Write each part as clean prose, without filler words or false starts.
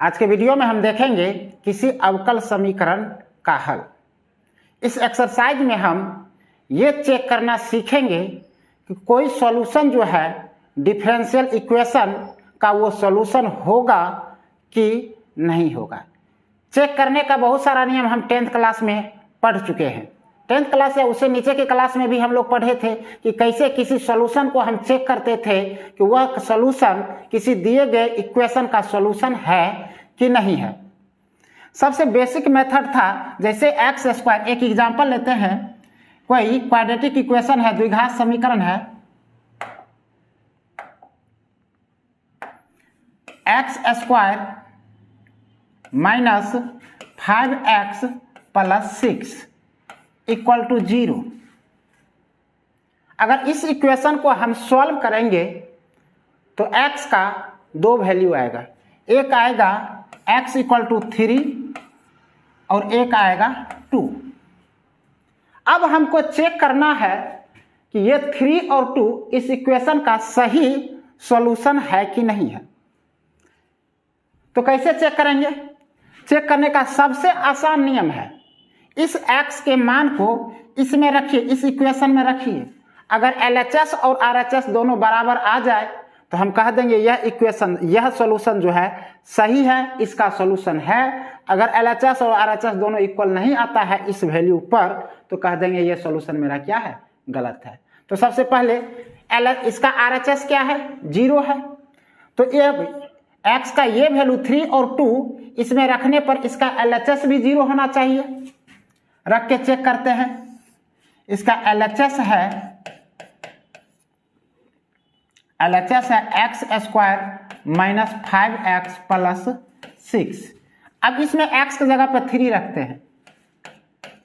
आज के वीडियो में हम देखेंगे किसी अवकल समीकरण का हल। इस एक्सरसाइज में हम ये चेक करना सीखेंगे कि कोई सॉल्यूशन जो है डिफरेंशियल इक्वेशन का वो सॉल्यूशन होगा कि नहीं होगा। चेक करने का बहुत सारा नियम हम 10th क्लास में पढ़ चुके हैं। 10th क्लास या उससे नीचे के क्लास में भी हम लोग पढ़े थे कि कैसे किसी सॉल्यूशन को हम चेक करते थे कि वह सॉल्यूशन किसी दिए गए इक्वेशन का सॉल्यूशन है कि नहीं है। सबसे बेसिक मेथड था, जैसे एक्स स्क्वायर, एक एग्जांपल लेते हैं, कोई क्वाड्रेटिक इक्वेशन है, द्विघात समीकरण है, x square minus 5x plus 6 equal to 0। अगर इस इक्वेशन को हम सॉल्व करेंगे तो x का दो वैल्यू आएगा, एक आएगा x इक्वल टू 3 और एक आएगा 2। अब हमको चेक करना है कि ये 3 और 2 इस इक्वेशन का सही सॉल्यूशन है कि नहीं है। तो कैसे चेक करेंगे? चेक करने का सबसे आसान नियम है, इस x के मान को इसमें रखिए, इस इक्वेशन में रखिए। अगर LHS और RHS दोनों बराबर आ जाए तो हम कह देंगे यह इक्वेशन, यह सॉल्यूशन जो है सही है, इसका सॉल्यूशन है। अगर LHS और RHS दोनों इक्वल नहीं आता है इस वैल्यू पर तो कह देंगे यह सॉल्यूशन मेरा क्या है, गलत है। तो सबसे पहले इसका RHS क्या है, 0 है। तो ये x का ये वैल्यू 3 और 2 इसमें रखने पर इसका LHS भी 0 होना चाहिए। रख के चेक करते हैं। इसका LHS है x square minus 5x plus 6। अब इसमें x की जगह पर 3 रखते हैं।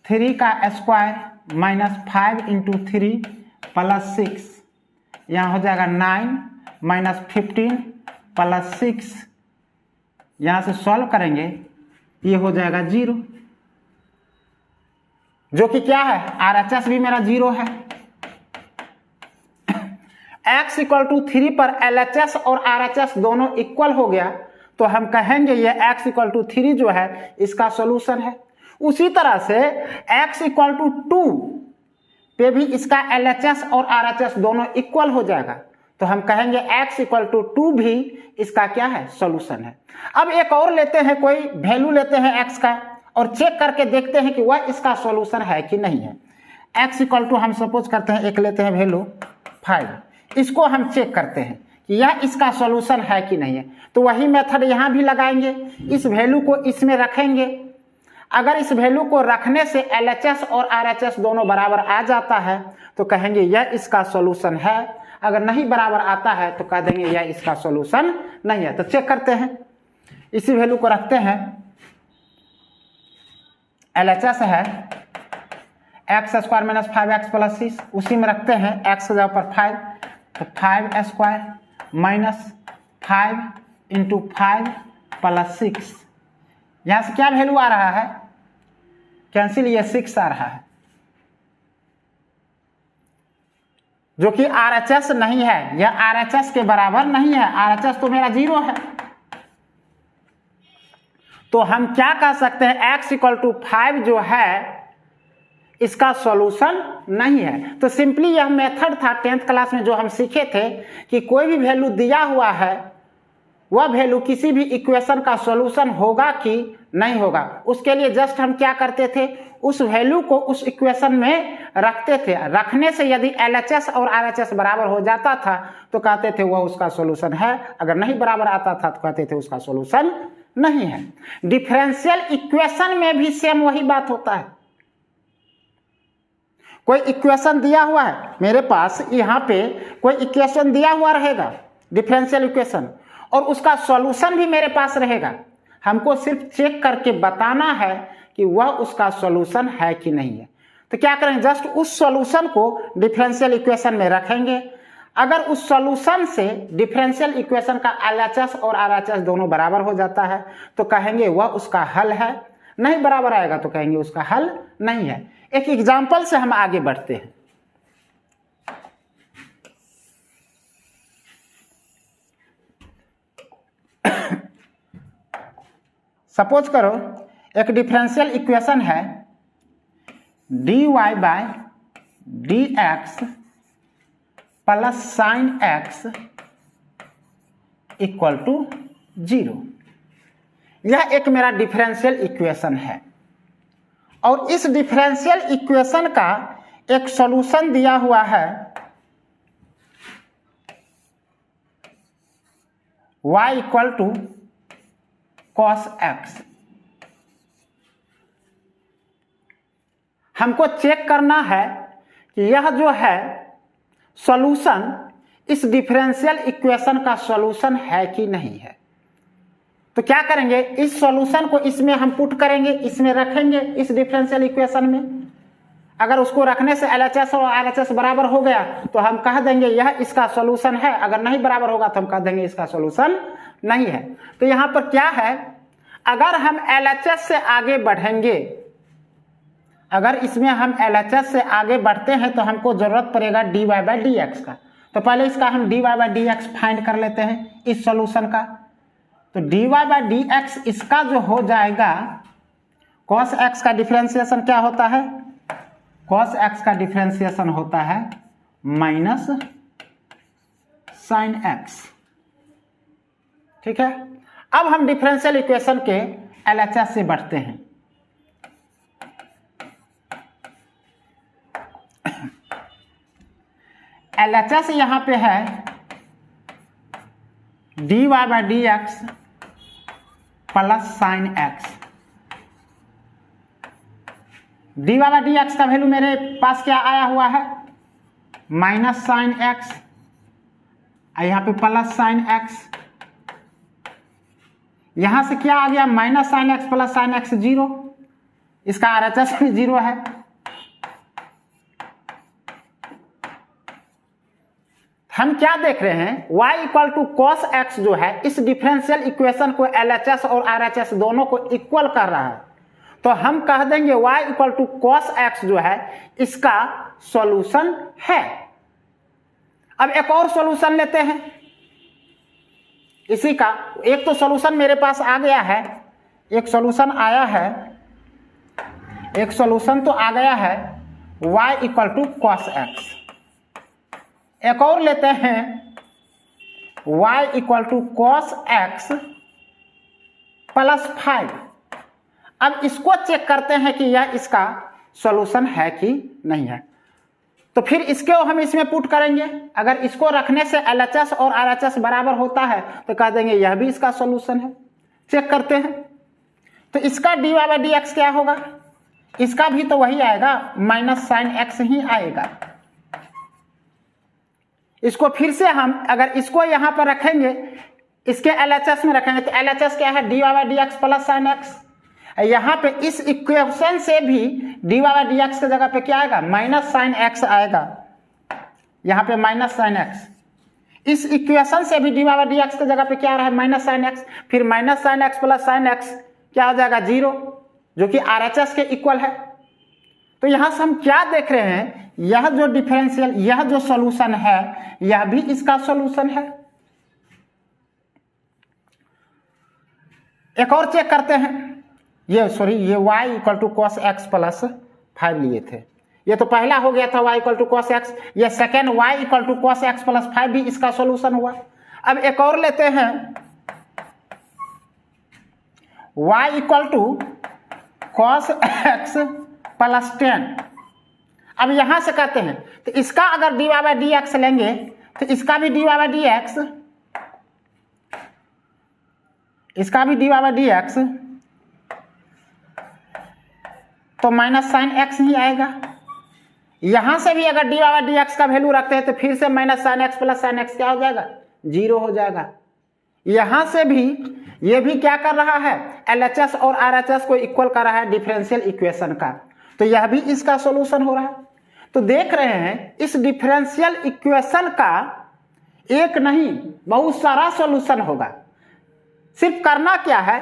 3 का स्क्वायर माइनस 5 इंटू 3 प्लस 6, यहाँ हो जाएगा 9 माइनस 15 प्लस 6। यहाँ से सॉल्व करेंगे, ये हो जाएगा 0, जो कि क्या है, RHS भी मेरा 0 है। x इक्वल टू 3 पर LHS और RHS दोनों इक्वल हो गया तो हम कहेंगे ये x इक्वल टू 3 जो है इसका सॉल्यूशन है। उसी तरह से x इक्वल टू 2 पे भी इसका LHS और RHS दोनों इक्वल हो जाएगा तो हम कहेंगे x इक्वल टू 2 भी इसका क्या है, सॉल्यूशन है। अब एक और लेते हैं, कोई वैल्यू लेते हैं x का और चेक करके देखते हैं कि वह इसका सॉल्यूशन है कि नहीं है। x इक्वल टू हम सपोज करते हैं, एक लेते हैं वैल्यू 5, इसको हम चेक करते हैं कि यह इसका सॉल्यूशन है कि नहीं है। तो वही मेथड यहाँ भी लगाएंगे, इस वैल्यू को इसमें रखेंगे। अगर इस वैल्यू को रखने से LHS और RHS दोनों बराबर आ जाता है तो कहेंगे यह इसका सॉल्यूशन है। अगर नहीं बराबर आता है तो कह देंगे यह इसका सॉल्यूशन नहीं है। तो चेक करते हैं, इसी वैल्यू को रखते हैं। LHS है x square minus 5x plus 6, उसी में रखते हैं x की जगह पर 5, तो 5 स्क्वायर माइनस 5 इंटू 5 प्लस 6। यहाँ से क्या वैल्यू आ रहा है, कैंसिल, ये 6 आ रहा है, जो कि RHS नहीं है, यह RHS के बराबर नहीं है। RHS तो मेरा 0 है। तो हम क्या कह सकते हैं, x इक्वल टू 5 जो है इसका सॉल्यूशन नहीं है। तो सिंपली यह मेथड था 10th क्लास में जो हम सीखे थे कि कोई भी वैल्यू दिया हुआ है वह वैल्यू किसी भी इक्वेशन का सॉल्यूशन होगा कि नहीं होगा। उसके लिए जस्ट हम क्या करते थे, उस वैल्यू को उस इक्वेशन में रखते थे। रखने से यदि LHS और RHS बराबर हो जाता था तो कहते थे वह उसका सॉल्यूशन है, अगर नहीं बराबर आता था तो कहते थे उसका सॉल्यूशन नहीं है। डिफरेंशियल इक्वेशन में भी सेम वही बात होता है। कोई इक्वेशन दिया हुआ है मेरे पास, यहाँ पे कोई इक्वेशन दिया हुआ रहेगा, डिफरेंशियल इक्वेशन, और उसका सॉल्यूशन भी मेरे पास रहेगा। हमको सिर्फ चेक करके बताना है कि वह उसका सॉल्यूशन है कि नहीं है। तो क्या करेंगे, जस्ट उस सॉल्यूशन को डिफरेंशियल इक्वेशन में रखेंगे। अगर उस सॉल्यूशन से डिफरेंशियल इक्वेशन का LHS और RHS दोनों बराबर हो जाता है तो कहेंगे वह उसका हल है। नहीं बराबर आएगा तो कहेंगे उसका हल नहीं है। एक एग्जाम्पल से हम आगे बढ़ते हैं। सपोज करो एक डिफरेंशियल इक्वेशन है dy by dx plus sine x equal to 0। यह एक मेरा डिफरेंशियल इक्वेशन है और इस डिफरेंशियल इक्वेशन का एक सॉल्यूशन दिया हुआ है y equal to cos x। हमको चेक करना है कि यह जो है सॉल्यूशन इस डिफरेंशियल इक्वेशन का सॉल्यूशन है कि नहीं है। तो क्या करेंगे, इस सॉल्यूशन को इसमें हम पुट करेंगे, इसमें रखेंगे इस डिफरेंशियल इक्वेशन में। अगर उसको रखने से LHS और RHS बराबर हो गया तो हम कह देंगे यह इसका सॉल्यूशन है, अगर नहीं बराबर होगा तो हम कह देंगे इसका सॉल्यूशन नहीं है। तो यहाँ पर क्या है, अगर हम LHS से आगे बढ़ेंगे, अगर इसमें हम LHS से आगे बढ़ते हैं तो हमको जरूरत पड़ेगा dy बाई dx का। तो पहले इसका हम dy बाई dx फाइंड कर लेते हैं इस सॉल्यूशन का। तो dy बाई dx इसका जो हो जाएगा, cos x का डिफरेंशिएशन क्या होता है, cos x का डिफरेंशिएशन होता है माइनस साइन x। ठीक है, अब हम डिफरेंशियल इक्वेशन के LHS से बढ़ते हैं। LHS यहां पे है dy by dx plus sine x। dy by dx का वैल्यू मेरे पास क्या आया हुआ है, माइनस साइन x, यहाँ पे प्लस साइन x। यहां से क्या आ गया, minus sine x plus sine x 0, इसका RHS भी 0 है। हम क्या देख रहे हैं, y equal to cos x जो है इस डिफरेंशियल इक्वेशन को LHS और RHS दोनों को इक्वल कर रहा है। तो हम कह देंगे y equal to cos x जो है इसका सॉल्यूशन है। अब एक और सॉल्यूशन लेते हैं इसी का। एक तो सॉल्यूशन मेरे पास आ गया है, एक सॉल्यूशन आया है, एक सॉल्यूशन तो आ गया है y equal to cos x। एक और लेते हैं y equal to cos x plus 5। अब इसको चेक करते हैं कि यह इसका सॉल्यूशन है कि नहीं है। तो फिर इसके हम इसमें पुट करेंगे। अगर इसको रखने से LHS और RHS बराबर होता है तो कह देंगे यह भी इसका सॉल्यूशन है। चेक करते हैं, तो इसका dy बाई dx क्या होगा, इसका भी तो वही आएगा, माइनस साइन x ही आएगा। इसको फिर से हम अगर इसको यहां पर रखेंगे, इसके LHS में रखेंगे तो LHS क्या है, dy by dx plus sine x। यहां पे इस इक्वेशन से भी dy बाई dx की जगह पे क्या आएगा, माइनस साइन x आएगा। यहां पे माइनस साइन x, इस इक्वेशन से भी dy बाई dx की जगह पे क्या आ रहा है, माइनस साइन x। फिर minus sine x plus sine x क्या हो जाएगा, 0, जो कि RHS के इक्वल है। तो यहां से हम क्या देख रहे हैं, यह जो डिफरेंशियल, यह जो सॉल्यूशन है यह भी इसका सॉल्यूशन है। एक और चेक करते हैं, ये y equal to cos x plus 5 लिए थे, ये तो पहला हो गया था y equal to cos x। ये second y equal to cos x plus 5 भी इसका सॉल्यूशन हुआ। अब एक और लेते हैं y equal to cos x plus 10। अब यहां से कहते हैं तो इसका अगर dy बाई dx लेंगे तो इसका भी dy बाई dx, इसका भी dy बाई dx तो माइनस साइन x ही आएगा। यहां से भी अगर dy बाई dx का वैल्यू रखते हैं तो फिर से minus sine x plus sine x क्या हो जाएगा, 0 हो जाएगा। यहां से भी ये भी क्या कर रहा है, LHS और RHS को इक्वल कर रहा है डिफरेंशियल इक्वेशन का, तो यह भी इसका सॉल्यूशन हो रहा है। तो देख रहे हैं इस डिफरेंशियल इक्वेशन का एक नहीं बहुत सारा सॉल्यूशन होगा। सिर्फ करना क्या है,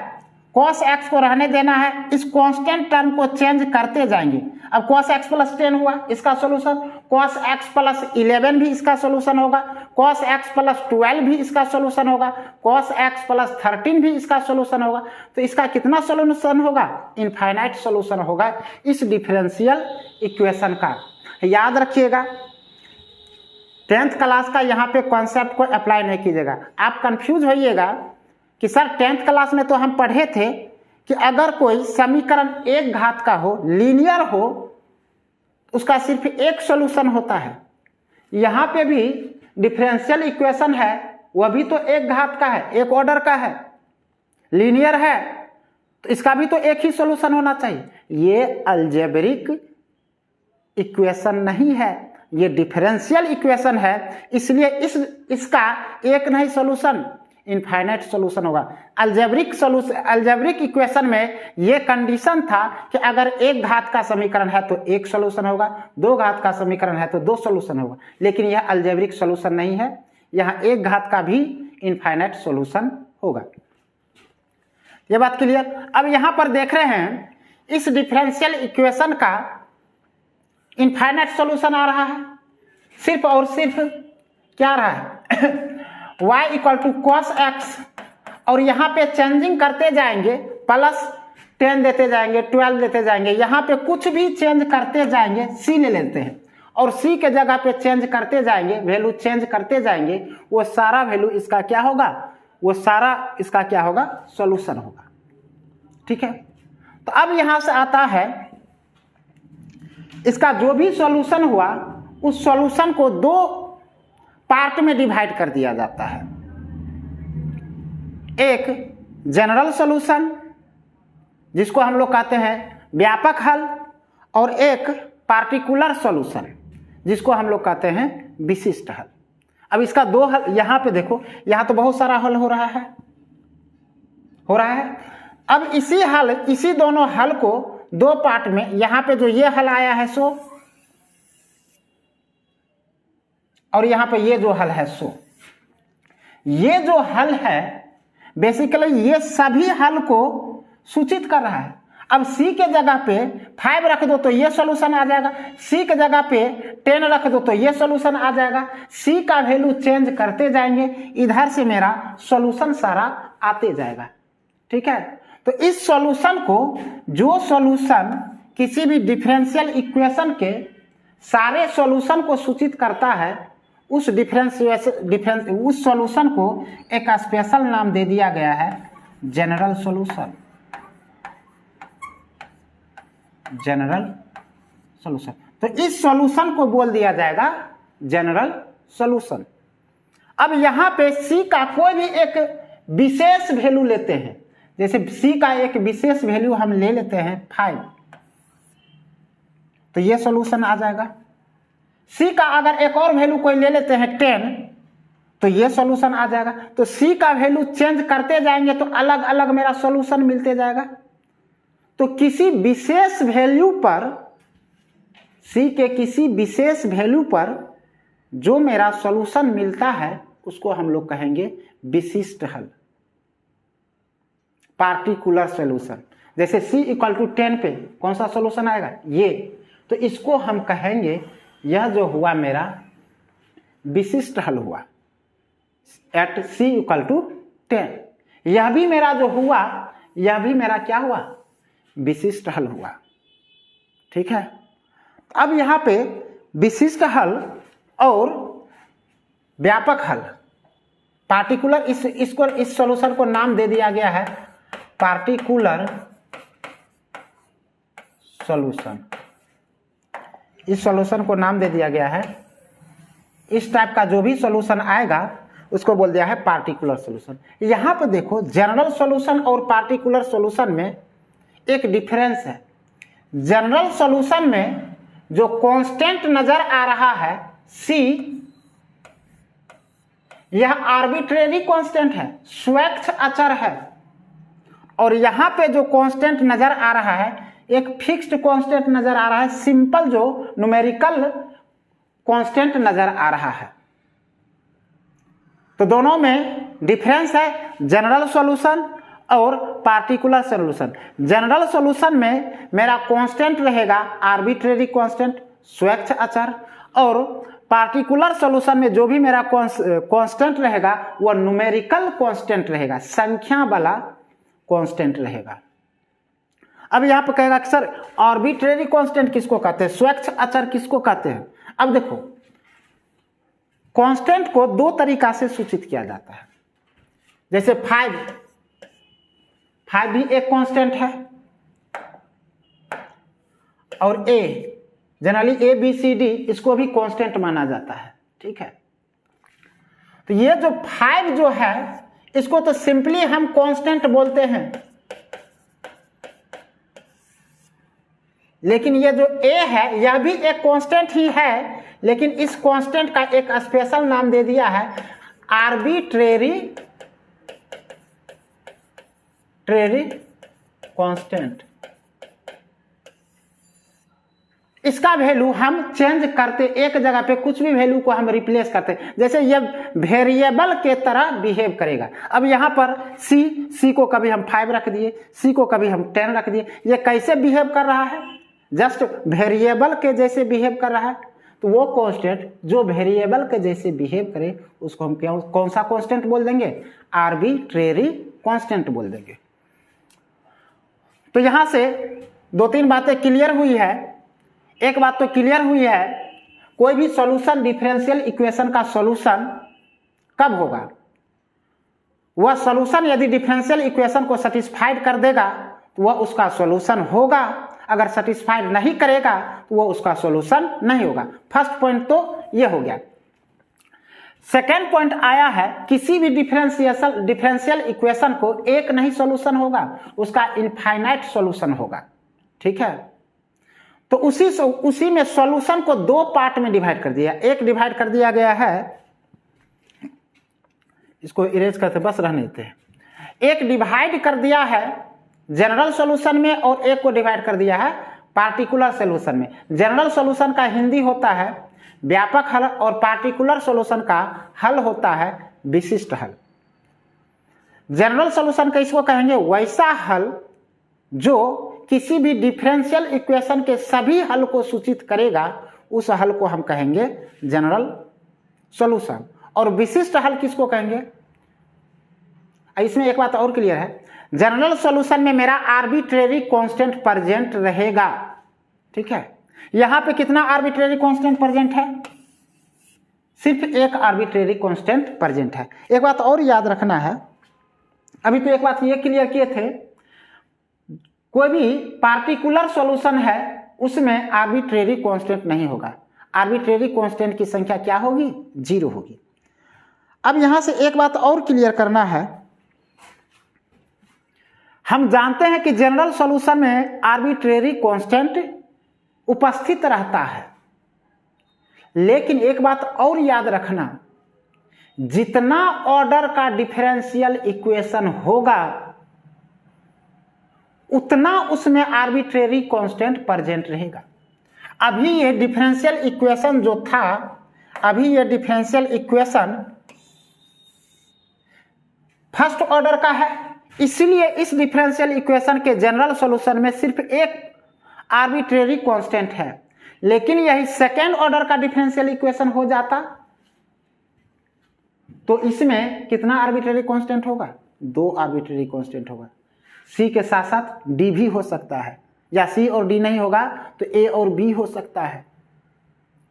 cos x को रहने देना है, इस कांस्टेंट टर्म को चेंज करते जाएंगे। अब cos x प्लस 10 हुआ इसका सोल्यूशन, cos x प्लस 11 भी इसका सोल्यूशन होगा, cos x प्लस 12 भी इसका सोल्यूशन होगा, cos x प्लस 13 भी इसका सोल्यूशन होगा। तो इसका कितना सोल्यूशन होगा? इनफाइनाइट सोल्यूशन होगा इस डिफरेंशियल इक्वेशन का। याद रखिएगा 10th क्लास का यहाँ पे कॉन्सेप्ट को अप्लाई नहीं कीजिएगा। आप कंफ्यूज होइएगा कि सर 10th क्लास में तो हम पढ़े थे कि अगर कोई समीकरण एक घात का हो, लीनियर हो, उसका सिर्फ एक सॉल्यूशन होता है। यहाँ पे भी डिफरेंशियल इक्वेशन है, वह भी तो एक घात का है, एक ऑर्डर का है, लीनियर है, तो इसका भी तो एक ही सॉल्यूशन होना चाहिए। ये अलजेब्रिक इक्वेशन नहीं है, ये डिफरेंशियल इक्वेशन है, इसलिए इसका एक नहीं सॉल्यूशन, इनफाइनाइट सॉल्यूशन होगा। अलजेब्रिक इक्वेशन में ये कंडीशन था कि अगर एक घात का समीकरण है तो एक सॉल्यूशन होगा, दो घात का समीकरण है तो दो सॉल्यूशन होगा, लेकिन यह अलजेब्रिक सॉल्यूशन नहीं है, यहाँ एक घात का भी इनफाइनाइट सॉल्यूशन होगा। ये बात क्लियर। अब यहाँ पर देख रहे हैं इस डिफरेंशियल इक्वेशन का इनफाइनाइट सॉल्यूशन आ रहा है, सिर्फ और सिर्फ क्या आ रहा है y equal to cos x, और यहाँ पे चेंजिंग करते जाएंगे, प्लस 10 देते जाएंगे, 12 देते जाएंगे, यहाँ पे कुछ भी चेंज करते जाएंगे, c ले लेते हैं और c के जगह पे चेंज करते जाएंगे, वैल्यू चेंज करते जाएंगे, वो सारा वैल्यू इसका क्या होगा, वो सारा इसका क्या होगा, सॉल्यूशन होगा। ठीक है, तो अब यहाँ से आता है इसका जो भी सॉल्यूशन हुआ उस सॉल्यूशन को दो पार्ट में डिवाइड कर दिया जाता है, एक जनरल सॉल्यूशन जिसको हम लोग कहते हैं व्यापक हल, और एक पार्टिकुलर सॉल्यूशन जिसको हम लोग कहते हैं विशिष्ट हल। अब इसका दो हल, यहाँ पे देखो, यहाँ तो बहुत सारा हल हो रहा है। अब इसी दोनों हल को दो पार्ट में, यहाँ पे जो ये हल आया है सो, और यहाँ पे ये जो हल है सो, ये जो हल है बेसिकली ये सभी हल को सूचित कर रहा है। अब c के जगह पे 5 रख दो तो ये सॉल्यूशन आ जाएगा, c के जगह पे 10 रख दो तो ये सॉल्यूशन आ जाएगा, c का वैल्यू चेंज करते जाएंगे, इधर से मेरा सॉल्यूशन सारा आते जाएगा। ठीक है, तो इस सॉल्यूशन को, जो सॉल्यूशन किसी भी डिफरेंशियल इक्वेशन के सारे सॉल्यूशन को सूचित करता है, उस सॉल्यूशन को एक स्पेशल नाम दे दिया गया है जनरल सॉल्यूशन। तो इस सॉल्यूशन को बोल दिया जाएगा जनरल सॉल्यूशन। अब यहाँ पे c का कोई भी एक विशेष वैल्यू लेते हैं, जैसे c का एक विशेष वैल्यू हम ले लेते हैं 5, तो ये सॉल्यूशन आ जाएगा। c का अगर एक और वैल्यू कोई ले लेते हैं 10, तो ये सॉल्यूशन आ जाएगा। तो c का वैल्यू चेंज करते जाएंगे तो अलग अलग मेरा सॉल्यूशन मिलते जाएगा। तो किसी विशेष वैल्यू पर, c के किसी विशेष वैल्यू पर जो मेरा सॉल्यूशन मिलता है उसको हम लोग कहेंगे विशिष्ट हल, पार्टिकुलर सॉल्यूशन। जैसे c इक्वल टू 10 पे कौन सा सॉल्यूशन आएगा, ये, तो इसको हम कहेंगे यह जो हुआ मेरा विशिष्ट हल हुआ एट c इक्वल टू 10। यह भी मेरा जो हुआ, यह भी मेरा क्या हुआ, विशिष्ट हल हुआ। ठीक है, अब यहाँ पे विशिष्ट हल और व्यापक हल, पार्टिकुलर, इस सॉल्यूशन को नाम दे दिया गया है पार्टिकुलर सॉल्यूशन। इस सॉल्यूशन को नाम दे दिया गया है, इस टाइप का जो भी सॉल्यूशन आएगा उसको बोल दिया है पार्टिकुलर सॉल्यूशन। यहाँ पे देखो जनरल सॉल्यूशन और पार्टिकुलर सॉल्यूशन में एक डिफरेंस है। जनरल सॉल्यूशन में जो कांस्टेंट नजर आ रहा है c, यह आर्बिट्रेरी कांस्टेंट है, स्वैच्छ अचर है, और यहाँ पे जो कांस्टेंट नजर आ रहा है एक फिक्स्ड कांस्टेंट नजर आ रहा है, सिंपल जो न्यूमेरिकल कांस्टेंट नजर आ रहा है। तो दोनों में डिफरेंस है जनरल सॉल्यूशन और पार्टिकुलर सॉल्यूशन। जनरल सॉल्यूशन में मेरा कांस्टेंट रहेगा आर्बिट्रेरी कांस्टेंट, स्वेच्छ अचर, और पार्टिकुलर सॉल्यूशन में जो भी मेरा कांस्टेंट रहेगा वह न्यूमेरिकल कांस्टेंट रहेगा, संख्या वाला कांस्टेंट रहेगा। अब यहां पर कहेगा कि सर आर्बिट्रेरी कांस्टेंट किसको कहते हैं, स्वेच्छ अचर किसको कहते हैं। अब देखो कांस्टेंट को दो तरीका से सूचित किया जाता है, जैसे 5 भी एक कांस्टेंट है, और ए जनरली ABCD इसको भी कांस्टेंट माना जाता है, ठीक है। तो ये जो 5 जो है इसको तो सिंपली हम कांस्टेंट बोलते हैं, लेकिन ये जो ए है यह भी एक कांस्टेंट ही है, लेकिन इस कांस्टेंट का एक स्पेशल नाम दे दिया है आर्बिट्रेरी कांस्टेंट। इसका वैल्यू हम चेंज करते, एक जगह पे कुछ भी वैल्यू को हम रिप्लेस करते, जैसे ये वेरिएबल के तरह बिहेव करेगा। अब यहाँ पर सी को कभी हम 5 रख दिए, सी को कभी हम 10 रख दिए, ये कैसे बिहेव कर रहा है, जस्ट वेरिएबल के जैसे बिहेव कर रहा है। तो वो कांस्टेंट जो वेरिएबल के जैसे बिहेव करे उसको हम क्या, कौन सा कांस्टेंट बोल देंगे, आर्बिट्रेरी कांस्टेंट बोल देंगे। तो यहां से 2-3 बातें क्लियर हुई है। एक बात तो क्लियर हुई है, कोई भी सॉल्यूशन डिफरेंशियल इक्वेशन का सॉल्यूशन कब होगा, वह सॉल्यूशन यदि डिफरेंशियल इक्वेशन को सेटिस्फाइड कर देगा तो वह उसका सॉल्यूशन होगा, अगर सेटिस्फाइड नहीं करेगा तो वह उसका सॉल्यूशन नहीं होगा। फर्स्ट पॉइंट तो यह हो गया। सेकेंड पॉइंट आया है किसी भी डिफरेंशियल इक्वेशन को एक नहीं सॉल्यूशन होगा, उसका इनफाइनाइट सॉल्यूशन होगा, ठीक है। तो उसी में सॉल्यूशन को 2 पार्ट में डिवाइड कर दिया, एक डिवाइड कर दिया गया है, इसको इरेज करते बस रहने देते हैं, एक डिवाइड कर दिया है जनरल सॉल्यूशन में और एक को डिवाइड कर दिया है पार्टिकुलर सॉल्यूशन में। जनरल सॉल्यूशन का हिंदी होता है व्यापक हल और पार्टिकुलर सॉल्यूशन का हल होता है विशिष्ट हल। जनरल सॉल्यूशन किसको कहेंगे, वैसा हल जो किसी भी डिफरेंशियल इक्वेशन के सभी हल को सूचित करेगा, उस हल को हम कहेंगे जनरल सॉल्यूशन। और विशिष्ट हल किसको कहेंगे, इसमें एक बात और क्लियर है, जनरल सॉल्यूशन में मेरा आर्बिट्रेरी कांस्टेंट प्रेजेंट रहेगा, ठीक है। यहां पे कितना आर्बिट्रेरी कांस्टेंट प्रेजेंट है, सिर्फ एक आर्बिट्रेरी कांस्टेंट प्रेजेंट है। एक बात और याद रखना है, अभी तो एक बात ये क्लियर किए थे, कोई भी पार्टिकुलर सॉल्यूशन है उसमें आर्बिट्रेरी कांस्टेंट नहीं होगा, आर्बिट्रेरी कांस्टेंट की संख्या क्या होगी, 0 होगी। अब यहां से एक बात और क्लियर करना है, हम जानते हैं कि जनरल सॉल्यूशन में आर्बिट्रेरी कांस्टेंट उपस्थित रहता है, लेकिन एक बात और याद रखना, जितना ऑर्डर का डिफरेंशियल इक्वेशन होगा उतना उसमें आर्बिट्रेरी कांस्टेंट प्रेजेंट रहेगा। अभी ये डिफरेंशियल इक्वेशन जो था, अभी ये डिफरेंशियल इक्वेशन फर्स्ट ऑर्डर का है, इसलिए इस डिफरेंशियल इक्वेशन के जनरल सॉल्यूशन में सिर्फ एक आर्बिट्रेरी कांस्टेंट है। लेकिन यही सेकेंड ऑर्डर का डिफरेंशियल इक्वेशन हो जाता तो इसमें कितना आर्बिट्रेरी कांस्टेंट होगा, 2 आर्बिट्रेरी कांस्टेंट होगा। सी के साथ साथ डी भी हो सकता है, या सी और डी नहीं होगा तो ए और बी हो सकता है,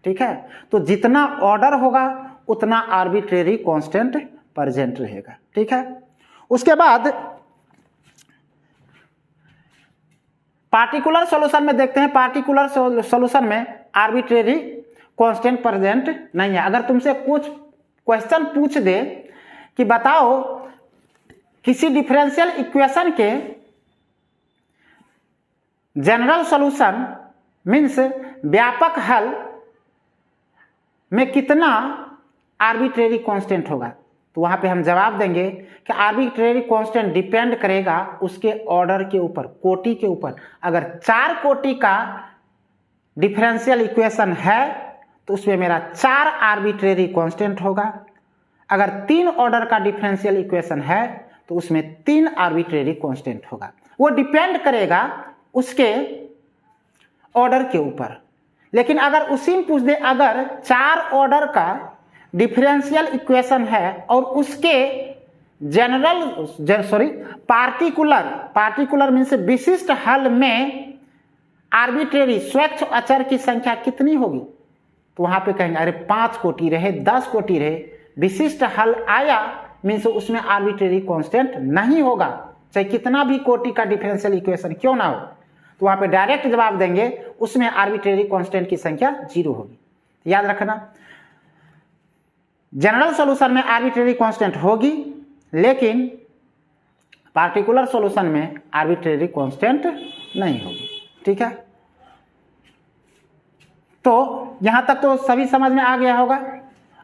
ठीक है। तो जितना ऑर्डर होगा उतना आर्बिट्रेरी कांस्टेंट प्रेजेंट रहेगा, ठीक है। उसके बाद पार्टिकुलर सॉल्यूशन में देखते हैं, पार्टिकुलर सॉल्यूशन में आर्बिट्रेरी कांस्टेंट प्रेजेंट नहीं है। अगर तुमसे कुछ क्वेश्चन पूछ दे कि बताओ किसी डिफरेंशियल इक्वेशन के जनरल सॉल्यूशन मीन्स व्यापक हल में कितना आर्बिट्रेरी कांस्टेंट होगा, तो वहां पे हम जवाब देंगे कि आर्बिट्रेरी कांस्टेंट डिपेंड करेगा उसके ऑर्डर के ऊपर, कोटि के ऊपर। अगर 4 कोटि का डिफरेंशियल इक्वेशन है तो उसमें मेरा 4 आर्बिट्रेरी कांस्टेंट होगा। अगर 3 ऑर्डर का डिफरेंशियल इक्वेशन है तो उसमें 3 आर्बिट्रेरी कांस्टेंट होगा। वो डिपेंड करेगा उसके ऑर्डर के ऊपर। लेकिन अगर उसी में पूछ दे अगर 4 ऑर्डर का डिफरेंशियल इक्वेशन है और उसके पार्टिकुलर मीन्स विशिष्ट हल में आर्बिट्रेरी स्वच्छ अचर की संख्या कितनी होगी, तो वहां पे कहेंगे अरे 5 कोटि रहे 10 कोटि रहे, विशिष्ट हल आया मीन्स उसमें आर्बिट्रेरी कांस्टेंट नहीं होगा, चाहे कितना भी कोटि का डिफरेंशियल इक्वेशन क्यों ना हो। तो वहां पे डायरेक्ट जवाब देंगे उसमें आर्बिट्रेरी कांस्टेंट की संख्या 0 होगी। याद रखना, जनरल सॉल्यूशन में आर्बिट्रेरी कांस्टेंट होगी, लेकिन पार्टिकुलर सॉल्यूशन में आर्बिट्रेरी कांस्टेंट नहीं होगी। ठीक है, तो यहां तक तो सभी समझ में आ गया होगा।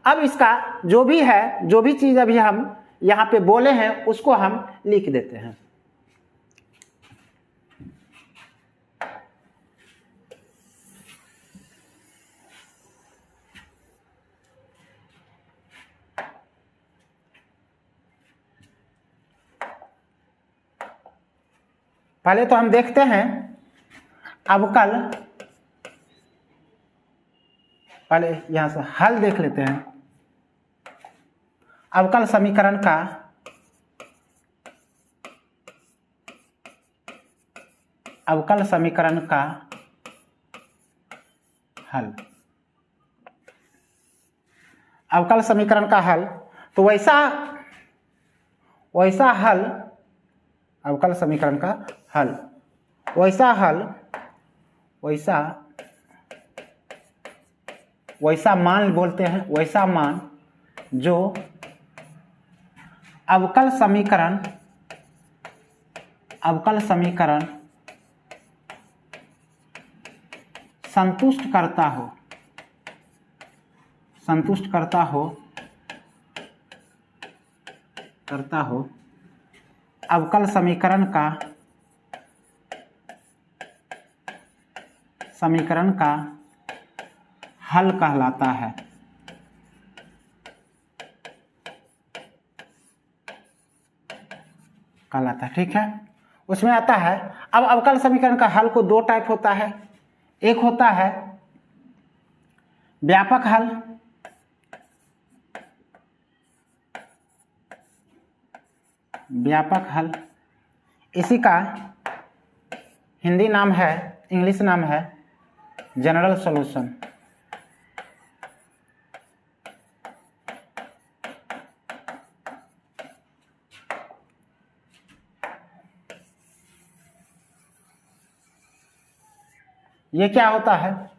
अब इसका जो भी है, जो भी चीज अभी हम यहां पे बोले हैं उसको हम लिख देते हैं। पहले तो हम देखते हैं अवकल, पहले यहां से हल देख लेते हैं। अवकल समीकरण का हल, अवकल समीकरण का हल, तो वैसा हल, अवकल समीकरण का हल, वैसा मान बोलते हैं, वैसा मान जो अवकल समीकरण संतुष्ट करता हो अवकल समीकरण का हल कहलाता है। ठीक है, उसमें आता है। अब अवकल समीकरण का हल को 2 टाइप होता है। एक होता है व्यापक हल, इसी का हिंदी नाम है, इंग्लिश नाम है जनरल सॉल्यूशन। ये क्या होता है?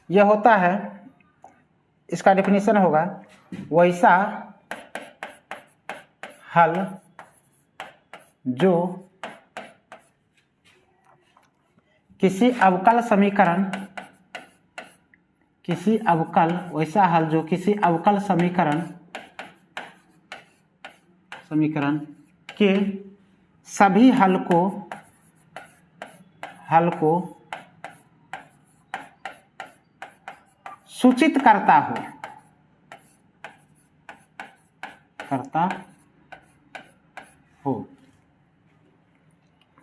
यह होता है, इसका डेफिनेशन होगा वैसा हल जो किसी अवकल समीकरण के सभी हल को सूचित करता हो।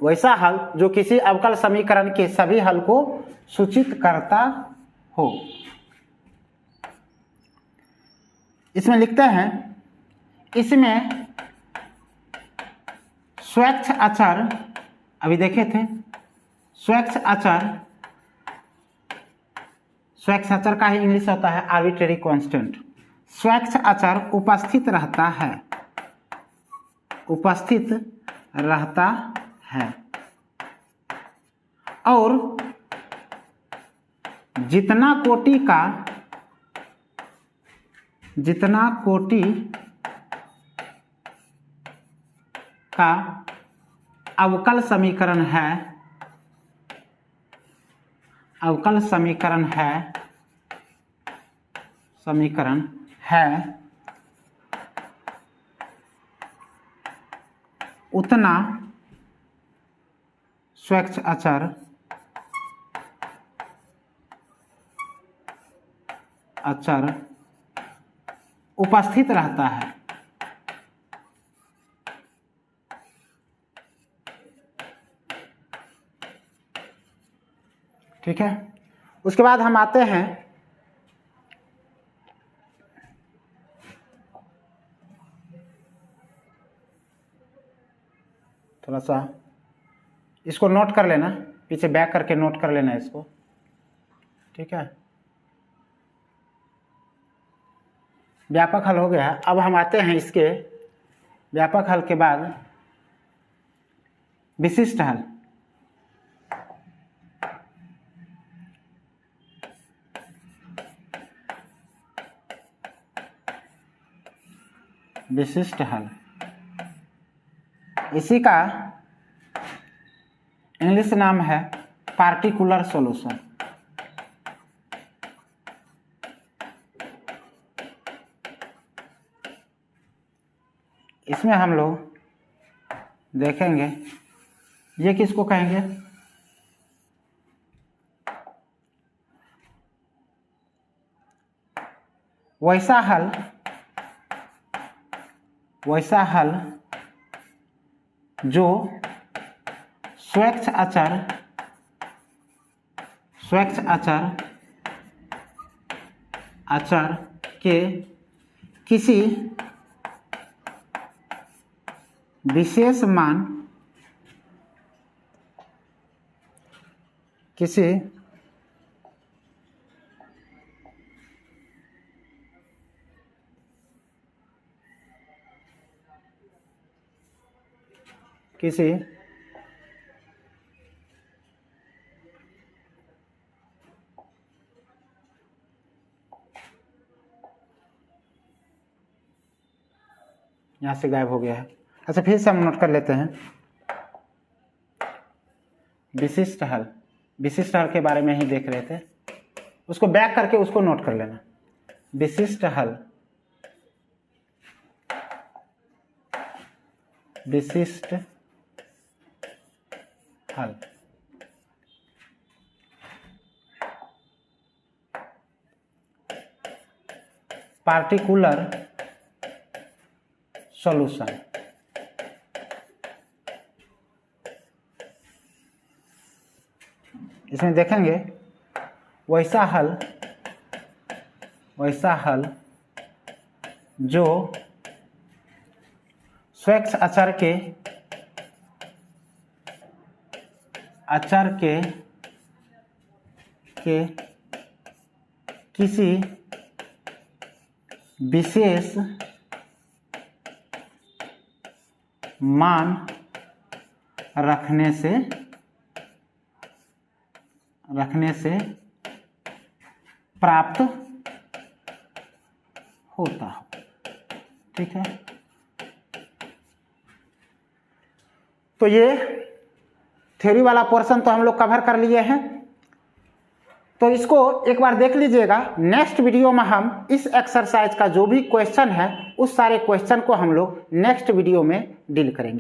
वैसा हल जो किसी अवकल समीकरण के सभी हल को सूचित करता हो। इसमें लिखते हैं, इसमें स्वच्छ अचर, अभी देखे थे, स्वच्छ अचर का ही इंग्लिश होता है आर्बिट्रेरी कांस्टेंट। स्वच्छ अचर उपस्थित रहता है और जितना कोटि का अवकल समीकरण है उतना स्वच्छ अचर उपस्थित रहता है। ठीक है। उसके बाद हम आते हैं थोड़ा सा इसको नोट कर लेना, पीछे बैक करके नोट कर लेना इसको, ठीक है। व्यापक हल हो गया। अब हम आते हैं इसके व्यापक हल के बाद विशिष्ट हल। विशिष्ट हल, इसी का इंग्लिश नाम है पार्टिकुलर सॉल्यूशन। इसमें हम लोग देखेंगे ये किसको कहेंगे, वैसा हल जो स्वच्छ अचर के किसी विशेष मान किसी यहाँ से गायब हो गया है। अच्छा, फिर से हम नोट कर लेते हैं विशिष्ट हल। विशिष्ट हल के बारे में ही देख रहे थे, उसको बैक करके उसको नोट कर लेना। विशिष्ट हल, विशिष्ट हल पार्टिकुलर सॉल्यूशन। इसमें देखेंगे वैसा हल जो स्वच्छ अचर के किसी विशेष मान रखने से प्राप्त होता हो, ठीक है। तो ये थ्योरी वाला पोर्शन तो हम लोग कवर कर लिए हैं, तो इसको एक बार देख लीजिएगा। नेक्स्ट वीडियो में हम इस एक्सरसाइज का जो भी क्वेश्चन है उस सारे क्वेश्चन को हम लोग नेक्स्ट वीडियो में डील करेंगे।